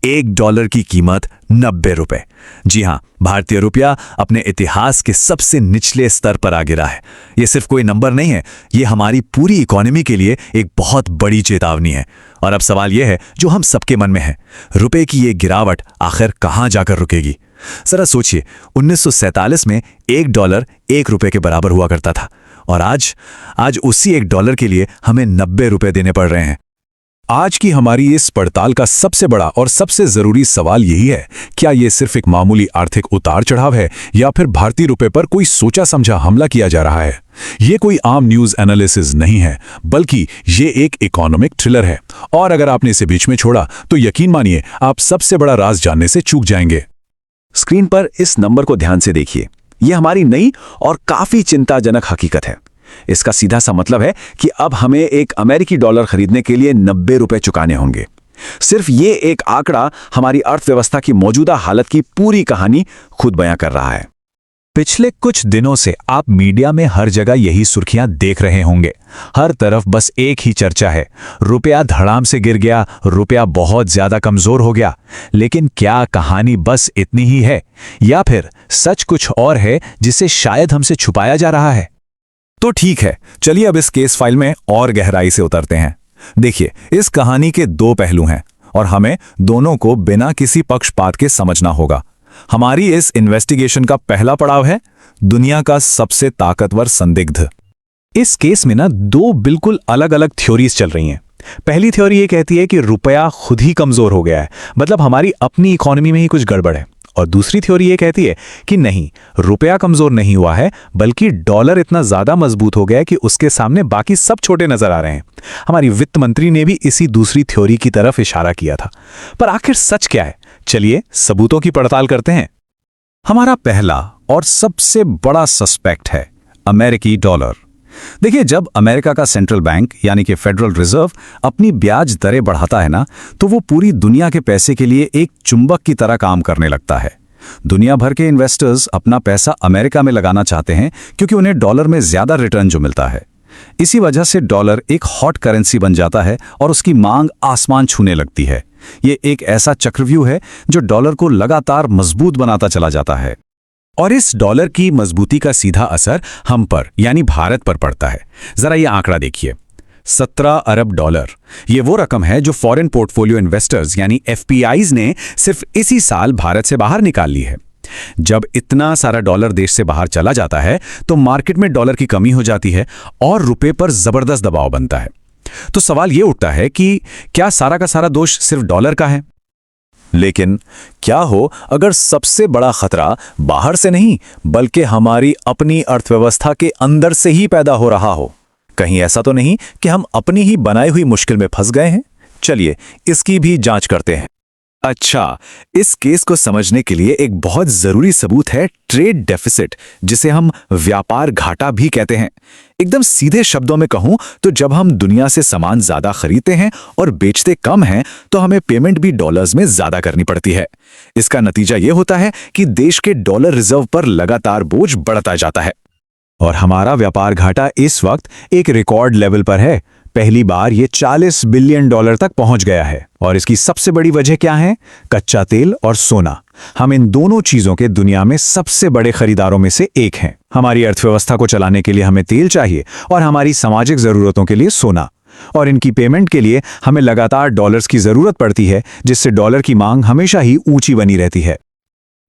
$1 की कीमत 90 रुपए। जी हां, भारतीय रुपया अपने इतिहास के सबसे निचले स्तर पर आ गिरा है। यह सिर्फ कोई नंबर नहीं है, यह हमारी पूरी इकोनॉमी के लिए एक बहुत बड़ी चेतावनी है। और अब सवाल यह है जो हम सबके मन में है, रुपए की यह गिरावट आखिर कहां जाकर रुकेगी? जरा सोचिए, 1947 में $1 1 के बराबर हुआ करता था, और आज उसी $1 के लिए हमें 90 रुपए देने पड़ रहे हैं। आज की हमारी इस पड़ताल का सबसे बड़ा और सबसे जरूरी सवाल यही है, क्या ये सिर्फ एक मामूली आर्थिक उतार चढ़ाव है या फिर भारतीय रुपए पर कोई सोचा समझा हमला किया जा रहा है? ये कोई आम न्यूज एनालिसिस नहीं है, बल्कि ये एक इकोनॉमिक थ्रिलर है। और अगर आपने इसे बीच में छोड़ा तो यकीन मानिए आप सबसे बड़ा राज जानने से चूक जाएंगे। स्क्रीन पर इस नंबर को ध्यान से देखिए। यह हमारी नई और काफी चिंताजनक हकीकत है। इसका सीधा सा मतलब है कि अब हमें एक अमेरिकी डॉलर खरीदने के लिए 90 रुपए चुकाने होंगे। सिर्फ ये एक आंकड़ा हमारी अर्थव्यवस्था की मौजूदा हालत की पूरी कहानी खुद बयां कर रहा है। पिछले कुछ दिनों से आप मीडिया में हर जगह यही सुर्खियां देख रहे होंगे। हर तरफ बस एक ही चर्चा है, रुपया धड़ाम से गिर गया, रुपया बहुत ज्यादा कमजोर हो गया। लेकिन क्या कहानी बस इतनी ही है, या फिर सच कुछ और है जिसे शायद हमसे छुपाया जा रहा है? तो ठीक है, चलिए अब इस केस फाइल में और गहराई से उतरते हैं। देखिए, इस कहानी के दो पहलू हैं और हमें दोनों को बिना किसी पक्षपात के समझना होगा। हमारी इस इन्वेस्टिगेशन का पहला पड़ाव है दुनिया का सबसे ताकतवर संदिग्ध। इस केस में ना दो बिल्कुल अलग अलग थ्योरीज चल रही हैं। पहली थ्योरी ये कहती है कि रुपया खुद ही कमजोर हो गया है, मतलब हमारी अपनी इकोनॉमी में ही कुछ गड़बड़ है। और दूसरी थ्योरी ये कहती है कि नहीं, रुपया कमजोर नहीं हुआ है, बल्कि डॉलर इतना ज्यादा मजबूत हो गया है कि उसके सामने बाकी सब छोटे नजर आ रहे हैं। हमारी वित्त मंत्री ने भी इसी दूसरी थ्योरी की तरफ इशारा किया था। पर आखिर सच क्या है? चलिए सबूतों की पड़ताल करते हैं। हमारा पहला और सबसे बड़ा सस्पेक्ट है अमेरिकी डॉलर। देखिए, जब अमेरिका का सेंट्रल बैंक यानी कि फेडरल रिजर्व अपनी ब्याज दरें बढ़ाता है ना, तो वो पूरी दुनिया के पैसे के लिए एक चुंबक की तरह काम करने लगता है। दुनिया भर के इन्वेस्टर्स अपना पैसा अमेरिका में लगाना चाहते हैं क्योंकि उन्हें डॉलर में ज्यादा रिटर्न जो मिलता है। इसी वजह से डॉलर एक हॉट करेंसी बन जाता है और उसकी मांग आसमान छूने लगती है। ये एक ऐसा चक्रव्यूह है जो डॉलर को लगातार मजबूत बनाता चला जाता है। और इस डॉलर की मजबूती का सीधा असर हम पर यानी भारत पर पड़ता है। जरा ये आंकड़ा देखिए, 17 अरब डॉलर। ये वो रकम है जो फॉरेन पोर्टफोलियो इन्वेस्टर्स यानी एफपीआईज ने सिर्फ इसी साल भारत से बाहर निकाल ली है। जब इतना सारा डॉलर देश से बाहर चला जाता है तो मार्केट में डॉलर की कमी हो जाती है और रुपए पर जबरदस्त दबाव बनता है। तो सवाल ये उठता है कि क्या सारा का सारा दोष सिर्फ डॉलर का है? लेकिन क्या हो अगर सबसे बड़ा खतरा बाहर से नहीं बल्कि हमारी अपनी अर्थव्यवस्था के अंदर से ही पैदा हो रहा हो? कहीं ऐसा तो नहीं कि हम अपनी ही बनाई हुई मुश्किल में फंस गए हैं? चलिए इसकी भी जांच करते हैं। अच्छा, इस केस को समझने के लिए एक बहुत जरूरी सबूत है ट्रेड डेफिसिट, जिसे हम व्यापार घाटा भी कहते हैं। एकदम सीधे शब्दों में कहूं तो जब हम दुनिया से सामान ज्यादा खरीदते हैं और बेचते कम हैं, तो हमें पेमेंट भी डॉलर्स में ज्यादा करनी पड़ती है। इसका नतीजा यह होता है कि देश के डॉलर रिजर्व पर लगातार बोझ बढ़ता जाता है और हमारा व्यापार घाटा इस वक्त एक रिकॉर्ड लेवल पर है। पहली बार ये $40 बिलियन तक पहुंच गया है। और इसकी सबसे बड़ी वजह क्या है? कच्चा तेल और सोना। हम इन दोनों चीजों के दुनिया में सबसे बड़े खरीदारों में से एक हैं। हमारी अर्थव्यवस्था को चलाने के लिए हमें तेल चाहिए और हमारी सामाजिक जरूरतों के लिए सोना। और इनकी पेमेंट के लिए हमें लगातार डॉलर्स की जरूरत पड़ती है, जिससे डॉलर की मांग हमेशा ही ऊंची बनी रहती है।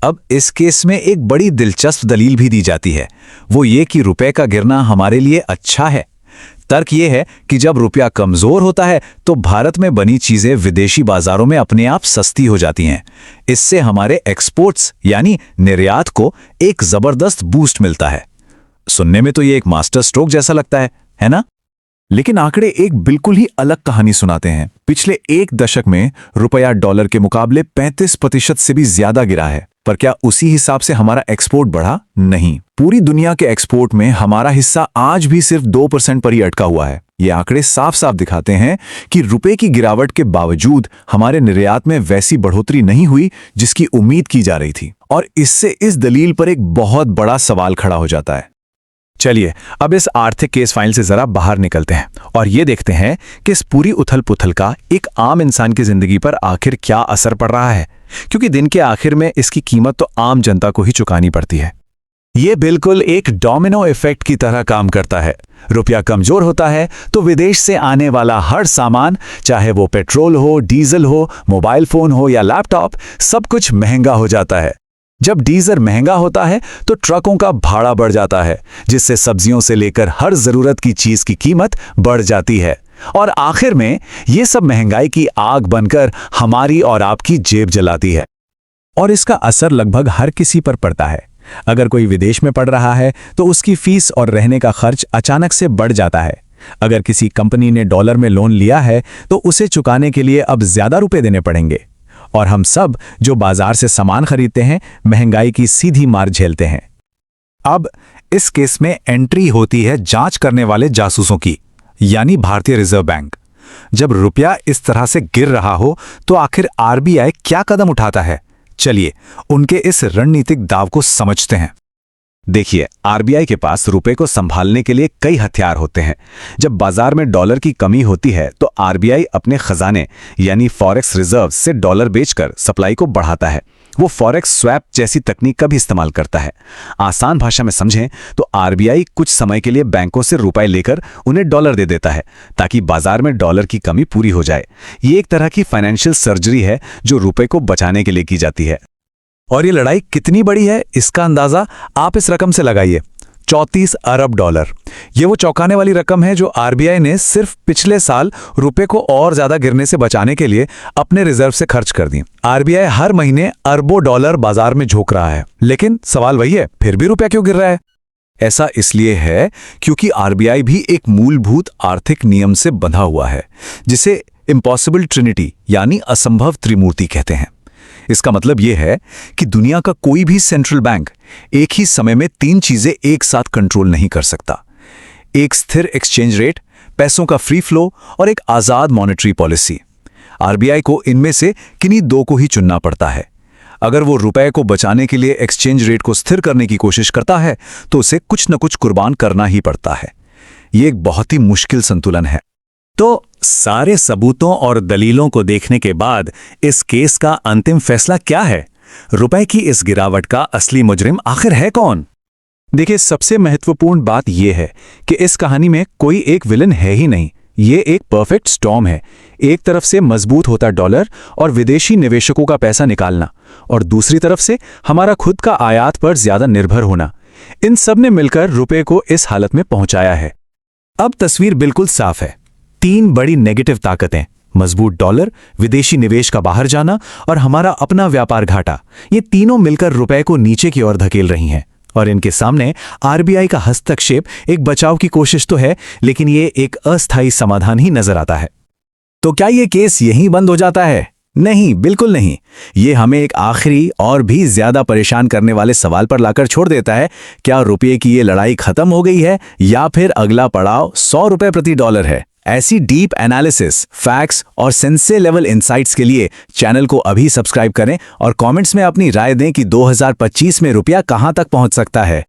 अब इस केस में एक बड़ी दिलचस्प दलील भी दी जाती है, वो ये कि रुपए का गिरना हमारे लिए अच्छा है। तर्क यह है कि जब रुपया कमजोर होता है तो भारत में बनी चीजें विदेशी बाजारों में अपने आप सस्ती हो जाती हैं। इससे हमारे एक्सपोर्ट्स यानी निर्यात को एक जबरदस्त बूस्ट मिलता है। सुनने में तो ये एक मास्टर स्ट्रोक जैसा लगता है ना? लेकिन आंकड़े एक बिल्कुल ही अलग कहानी सुनाते हैं। पिछले एक दशक में रुपया डॉलर के मुकाबले 35% से भी ज्यादा गिरा है। पर क्या उसी हिसाब से हमारा एक्सपोर्ट बढ़ा? नहीं। पूरी दुनिया के एक्सपोर्ट में हमारा हिस्सा आज भी सिर्फ 2% पर ही अटका हुआ है। ये आंकड़े साफ साफ दिखाते हैं कि रुपए की गिरावट के बावजूद हमारे निर्यात में वैसी बढ़ोतरी नहीं हुई जिसकी उम्मीद की जा रही थी। और इससे इस दलील पर एक बहुत बड़ा सवाल खड़ा हो जाता है। चलिए अब इस आर्थिक केस फाइल से जरा बाहर निकलते हैं और ये देखते हैं कि इस पूरी उथल-पुथल का एक आम इंसान की जिंदगी पर आखिर क्या असर पड़ रहा है, क्योंकि दिन के आखिर में इसकी कीमत तो आम जनता को ही चुकानी पड़ती है। ये बिल्कुल एक डोमिनो इफेक्ट की तरह काम करता है। रुपया कमजोर होता है तो विदेश से आने वाला हर सामान, चाहे वो पेट्रोल हो, डीजल हो, मोबाइल फोन हो या लैपटॉप, सब कुछ महंगा हो जाता है। जब डीजल महंगा होता है तो ट्रकों का भाड़ा बढ़ जाता है, जिससे सब्जियों से लेकर हर जरूरत की चीज की कीमत बढ़ जाती है और आखिर में ये सब महंगाई की आग बनकर हमारी और आपकी जेब जलाती है। और इसका असर लगभग हर किसी पर पड़ता है। अगर कोई विदेश में पढ़ रहा है तो उसकी फीस और रहने का खर्च अचानक से बढ़ जाता है। अगर किसी कंपनी ने डॉलर में लोन लिया है तो उसे चुकाने के लिए अब ज्यादा रुपए देने पड़ेंगे। और हम सब जो बाजार से सामान खरीदते हैं, महंगाई की सीधी मार झेलते हैं। अब इस केस में एंट्री होती है जांच करने वाले जासूसों की, यानी भारतीय रिजर्व बैंक। जब रुपया इस तरह से गिर रहा हो तो आखिर आरबीआई क्या कदम उठाता है? चलिए उनके इस रणनीतिक दाव को समझते हैं। देखिए, आरबीआई के पास रुपए को संभालने के लिए कई हथियार होते हैं। जब बाजार में डॉलर की कमी होती है तो आरबीआई अपने खजाने यानी फॉरेक्स रिजर्व से डॉलर बेचकर सप्लाई को बढ़ाता है। वो फॉरेक्स स्वैप जैसी तकनीक का भी इस्तेमाल करता है। आसान भाषा में समझें तो आरबीआई कुछ समय के लिए बैंकों से रुपए लेकर उन्हें डॉलर दे देता है ताकि बाजार में डॉलर की कमी पूरी हो जाए। ये एक तरह की फाइनेंशियल सर्जरी है जो रुपए को बचाने के लिए की जाती है। और ये लड़ाई कितनी बड़ी है, इसका अंदाजा आप इस रकम से लगाइए, 34 अरब डॉलर। ये वो चौंकाने वाली रकम है जो आरबीआई ने सिर्फ पिछले साल रुपए को और ज्यादा गिरने से बचाने के लिए अपने रिजर्व से खर्च कर दी। आरबीआई हर महीने अरबों डॉलर बाजार में झोंक रहा है, लेकिन सवाल वही है, फिर भी रुपया क्यों गिर रहा है? ऐसा इसलिए है क्योंकि आरबीआई भी एक मूलभूत आर्थिक नियम से बंधा हुआ है, जिसे इम्पॉसिबल ट्रिनिटी यानी असंभव त्रिमूर्ति कहते हैं। इसका मतलब यह है कि दुनिया का कोई भी सेंट्रल बैंक एक ही समय में 3 चीजें एक साथ कंट्रोल नहीं कर सकता। एक स्थिर एक्सचेंज रेट, पैसों का फ्री फ्लो और एक आजाद मॉनेटरी पॉलिसी। आरबीआई को इनमें से किन्हीं 2 को ही चुनना पड़ता है। अगर वो रुपए को बचाने के लिए एक्सचेंज रेट को स्थिर करने की कोशिश करता है तो उसे कुछ न कुछ कुर्बान करना ही पड़ता है। ये एक बहुत ही मुश्किल संतुलन है। तो सारे सबूतों और दलीलों को देखने के बाद इस केस का अंतिम फैसला क्या है? रुपए की इस गिरावट का असली मुजरिम आखिर है कौन? देखिए, सबसे महत्वपूर्ण बात यह है कि इस कहानी में कोई एक विलन है ही नहीं। ये एक परफेक्ट स्टॉर्म है। एक तरफ से मजबूत होता डॉलर और विदेशी निवेशकों का पैसा निकालना, और दूसरी तरफ से हमारा खुद का आयात पर ज्यादा निर्भर होना। इन सब ने मिलकर रुपए को इस हालत में पहुंचाया है। अब तस्वीर बिल्कुल साफ है। 3 बड़ी नेगेटिव ताकतें, मजबूत डॉलर, विदेशी निवेश का बाहर जाना और हमारा अपना व्यापार घाटा, ये तीनों मिलकर रुपए को नीचे की ओर धकेल रही हैं। और इनके सामने आरबीआई का हस्तक्षेप एक बचाव की कोशिश तो है, लेकिन ये एक अस्थायी समाधान ही नजर आता है। तो क्या ये केस यहीं बंद हो जाता है? नहीं, बिल्कुल नहीं। ये हमें एक आखिरी और भी ज्यादा परेशान करने वाले सवाल पर लाकर छोड़ देता है। क्या रुपये की ये लड़ाई खत्म हो गई है या फिर अगला पड़ाव 100 रुपए प्रति डॉलर है? ऐसी डीप एनालिसिस, फैक्ट्स और सेंसे लेवल इंसाइट्स के लिए चैनल को अभी सब्सक्राइब करें और कमेंट्स में अपनी राय दें कि 2025 में रुपया कहां तक पहुंच सकता है।